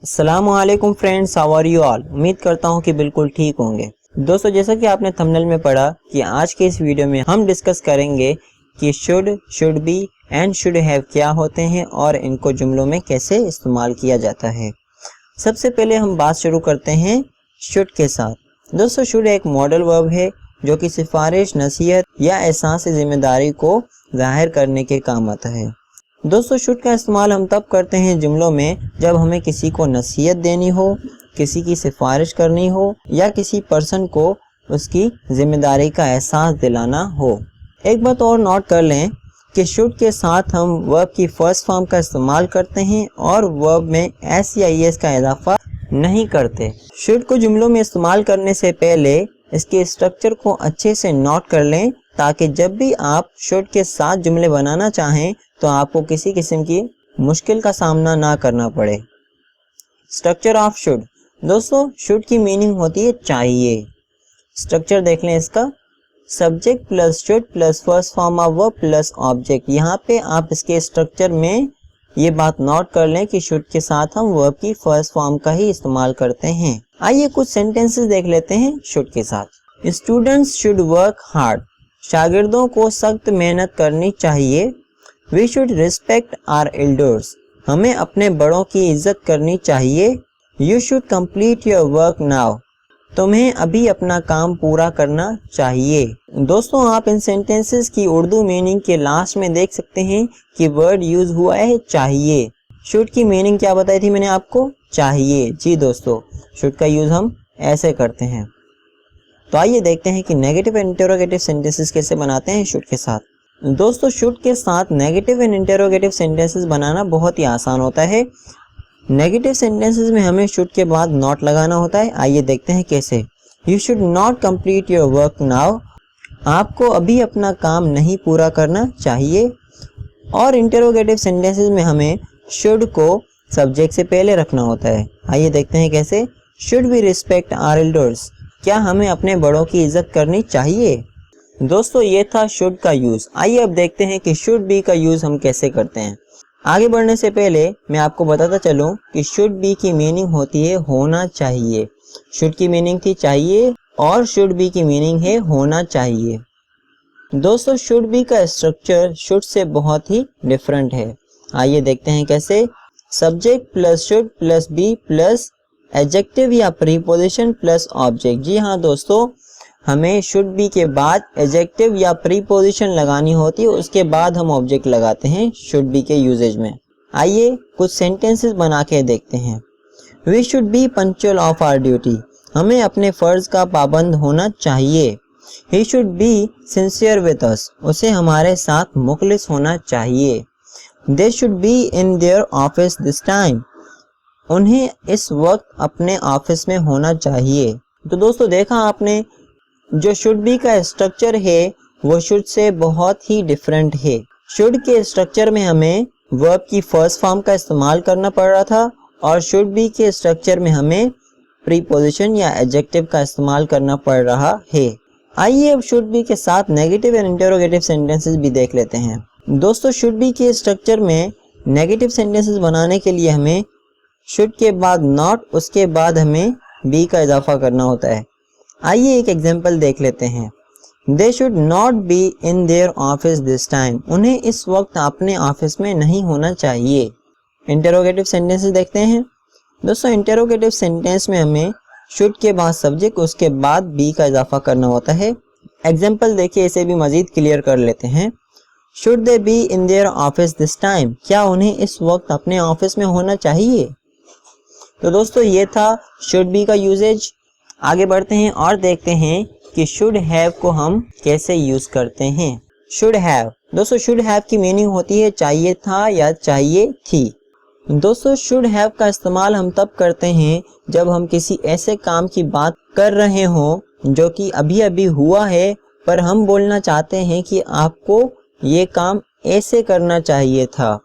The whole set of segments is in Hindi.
अस्सलामु अलैकुम friends, how are you all. उम्मीद करता हूँ कि बिल्कुल ठीक होंगे। दोस्तों, जैसा कि आपने थंबनेल में पढ़ा कि आज के इस वीडियो में हम डिस्कस करेंगे कि should be and should have क्या होते हैं और इनको जुमलों में कैसे इस्तेमाल किया जाता है। सबसे पहले हम बात शुरू करते हैं शुड के साथ। दोस्तों, शुड एक मॉडल वर्ब है जो कि सिफारिश, नसीहत या एहसास जिम्मेदारी को जाहिर करने के काम आता है। दोस्तों, शुड का इस्तेमाल हम तब करते हैं जुमलों में जब हमें किसी को नसीहत देनी हो, किसी की सिफारिश करनी हो या किसी पर्सन को उसकी जिम्मेदारी का एहसास दिलाना हो। एक बात और नोट कर लें कि शुड के साथ हम वर्ब की फर्स्ट फॉर्म का इस्तेमाल करते हैं और वर्ब में एस या ईएस का इजाफा नहीं करते। शुड को जुमलों में इस्तेमाल करने से पहले इसके स्ट्रक्चर को अच्छे से नोट कर लें ताकि जब भी आप शुड के साथ जुमले बनाना चाहें तो आपको किसी किस्म की मुश्किल का सामना ना करना पड़े। Structure of should. दोस्तों, शुड की मीनिंग होती है चाहिए। स्ट्रक्चर देख लें इसका। Subject plus should plus first form of verb plus object. यहाँ पे आप इसके स्ट्रक्चर में ये बात नोट कर लें कि शुड के साथ हम वर्ब की फर्स्ट फॉर्म का ही इस्तेमाल करते हैं। आइए कुछ सेंटेंसेस देख लेते हैं शुड के साथ। Students should work hard. शागिर्दों को सख्त मेहनत करनी चाहिए। We should respect our elders. हमें अपने बड़ों की इज्जत करनी चाहिए। You should complete your work now. तुम्हें अभी अपना काम पूरा करना चाहिए। दोस्तों, आप इन सेंटेंसेस की उर्दू मीनिंग के लास्ट में देख सकते हैं कि वर्ड यूज हुआ है चाहिए। शुड की मीनिंग क्या बताई थी मैंने आपको? चाहिए। जी दोस्तों, शुड का यूज हम ऐसे करते हैं। तो आइए देखते हैं कि नेगेटिव एंड इंटरोगेटिव सेंटेंसेस कैसे बनाते हैं शुड के साथ। दोस्तों, शुड के साथ नेगेटिव एंड इंटरोगेटिव सेंटेंसेस बनाना बहुत ही आसान होता है। नेगेटिव सेंटेंसेस में हमें शुड के बाद नॉट लगाना होता है। आइए देखते हैं कैसे। You should not complete your work now. आपको अभी अपना काम नहीं पूरा करना चाहिए। और इंटरोगेटिव सेंटेंसेस में हमें शुड को सब्जेक्ट से पहले रखना होता है। आइए देखते हैं कैसे। Should we respect our elders. क्या हमें अपने बड़ों की इज्जत करनी चाहिए? दोस्तों, ये था शुड का यूज। आइए अब देखते हैं कि शुड बी का यूज हम कैसे करते हैं। आगे बढ़ने से पहले मैं आपको बताता चलूं कि शुड बी की मीनिंग होती है होना चाहिए। शुड की मीनिंग थी चाहिए और शुड बी की मीनिंग है होना चाहिए। दोस्तों, शुड बी का स्ट्रक्चर शुड से बहुत ही डिफरेंट है। आइए देखते हैं कैसे। Subject plus should plus be plus adjective या प्रीपोजिशन प्लस ऑब्जेक्ट। जी हाँ दोस्तों, हमें शुड बी के बाद एडजेक्टिव या प्रीपोजिशन लगानी होती है, उसके बाद हम ऑब्जेक्ट लगाते हैं शुड बी के यूजेज में। आइए कुछ सेंटेंसेस बना के देखते हैं। We should be punctual of our duty. हमें अपने फर्ज का पाबंद होना चाहिए। He should be sincere with us. उसे हमारे साथ मुखलिस होना चाहिए। They should be in their office this time. उन्हें इस वक्त अपने ऑफिस में होना चाहिए। तो दोस्तों, देखा आपने, जो शुड बी का स्ट्रक्चर है वो शुड से बहुत ही डिफरेंट है। शुड के स्ट्रक्चर में हमें वर्ब की फर्स्ट फॉर्म का इस्तेमाल करना पड़ रहा था और शुड बी के स्ट्रक्चर में हमें प्रीपोजिशन या एडजेक्टिव का इस्तेमाल करना पड़ रहा है। आइए अब शुड बी के साथ नेगेटिव एंड इंटरोगेटिव सेंटेंसेस भी देख लेते हैं। दोस्तों, शुड बी के स्ट्रक्चर में नेगेटिव सेंटेंसेस बनाने के लिए हमें शुड के बाद नॉट, उसके बाद हमें बी का इजाफा करना होता है। आइए एक एग्जांपल देख लेते हैं। They should not be in their office this time. उन्हें इस वक्त अपने ऑफिस में नहीं होना चाहिए। इंटरोगेटिव सेंटेंसेस देखते हैं। दोस्तों, इंटरोगेटिव सेंटेंस में हमें शुड के बाद सब्जेक्ट, उसके बाद बी का इजाफा करना होता है। एग्जांपल देखिए, इसे भी मजीद क्लियर कर लेते हैं। Should they B in their office this time. क्या उन्हें इस वक्त अपने ऑफिस में होना चाहिए? तो दोस्तों, ये था शुड बी का यूजेज। आगे बढ़ते हैं और देखते हैं कि शुड हैव को हम कैसे यूज करते हैं। Should have. दोस्तों, शुड हैव की मीनिंग होती है चाहिए था या चाहिए थी। दोस्तों, शुड हैव का इस्तेमाल हम तब करते हैं जब हम किसी ऐसे काम की बात कर रहे हों जो कि अभी अभी हुआ है, पर हम बोलना चाहते हैं कि आपको ये काम ऐसे करना चाहिए था।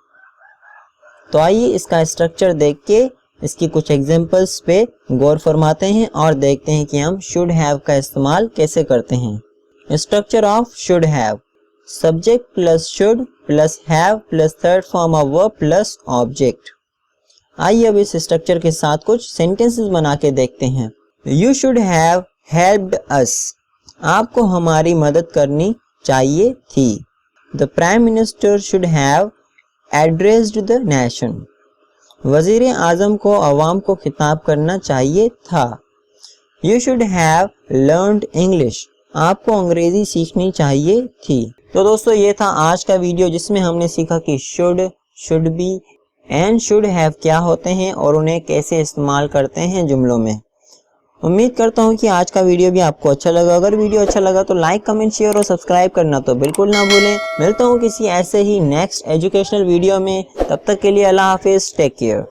तो आइए इसका स्ट्रक्चर देख के इसकी कुछ एग्जांपल्स पे गौर फरमाते हैं और देखते हैं कि हम शुड हैव का इस्तेमाल कैसे करते हैं। Structure of should have. Subject plus should plus have plus third form of verb plus object. आइए अब इस स्ट्रक्चर के साथ कुछ सेंटेंसेस बना के देखते हैं। यू शुड हैव हेल्प्ड अस, आपको हमारी मदद करनी चाहिए थी। The prime minister should have addressed the nation, वजीर आजम को अवाम को खिताब करना चाहिए था। You should have learned English, आपको अंग्रेजी सीखनी चाहिए थी। तो दोस्तों ये था आज का वीडियो जिसमें हमने सीखा कि should, should be and should have क्या होते हैं और उन्हें कैसे इस्तेमाल करते हैं जुमलों में। उम्मीद करता हूँ कि आज का वीडियो भी आपको अच्छा लगा। अगर वीडियो अच्छा लगा तो लाइक, कमेंट, शेयर और सब्सक्राइब करना तो बिल्कुल ना भूलें। मिलता हूँ किसी ऐसे ही नेक्स्ट एजुकेशनल वीडियो में, तब तक के लिए अल्लाह हाफिज, टेक केयर।